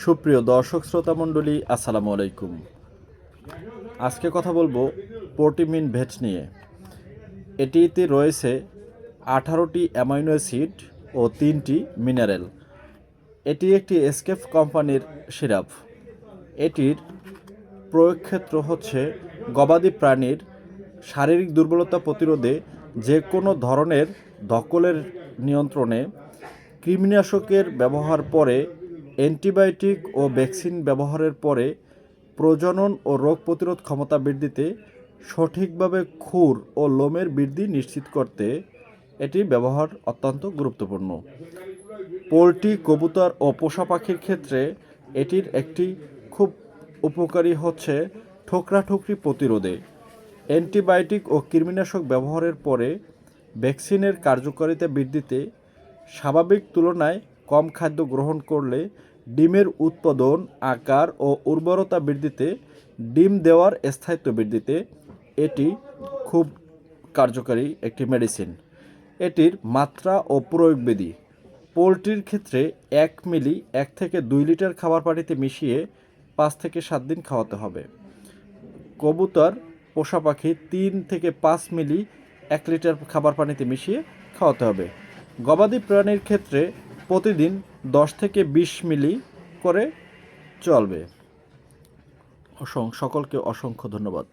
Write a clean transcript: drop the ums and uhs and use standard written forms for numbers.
সুপ্রিয় দর্শক শ্রোতা মণ্ডলী, আসসালামু আলাইকুম। আজকে কথা বলবো প্রোটিমিন ভেজ নিয়ে। এটিতে রয়েছে 18টি অ্যামাইনো অ্যাসিড ও 3টি মিনারেল। এটি একটি এসকেপ কোম্পানির সিরাপ। এটির প্রয়োগ ক্ষেত্র হচ্ছে গবাদি প্রাণীর শারীরিক দুর্বলতা প্রতিরোধে, যে কোনো ধরনের ধকলের নিয়ন্ত্রণে, কৃমিনাশকের ব্যবহার পরে, অ্যান্টিবায়োটিক ও ভ্যাকসিন ব্যবহারের পরে, প্রজনন ও রোগ প্রতিরোধ ক্ষমতা বৃদ্ধিতে, সঠিকভাবে খুর ও লোমের বৃদ্ধি নিশ্চিত করতে এটি ব্যবহার অত্যন্ত গুরুত্বপূর্ণ। পোলট্রি, কবুতর ও পোষা পাখির ক্ষেত্রে এটির একটি খুব উপকারী হচ্ছে ঠোকরাঠুকরি প্রতিরোধে, অ্যান্টিবায়োটিক ও কৃমিনাশক ব্যবহারের পরে ভ্যাকসিনের কার্যকারিতা বৃদ্ধিতে, স্বাভাবিক তুলনায় কম খাদ্য গ্রহণ করলে ডিমের উৎপাদন, আকার ও উর্বরতা বৃদ্ধিতে, ডিম দেওয়ার স্থায়িত্ব বৃদ্ধিতে এটি খুব কার্যকারী একটি মেডিসিন। এটির মাত্রা ও প্রয়োগবিধি: পোলট্রির ক্ষেত্রে 1 মিলি 1 থেকে 2 লিটার খাবার পানিতে মিশিয়ে 5 থেকে 7 দিন খাওয়াতে হবে। কবুতর, পোষা পাখি 3 থেকে 5 মিলি 1 লিটার খাবার পানিতে মিশিয়ে খাওয়াতে হবে। গবাদি প্রাণীর ক্ষেত্রে প্রতিদিন 10 থেকে 20 মিলি করে চলবে। সকলকে অসংখ্য ধন্যবাদ।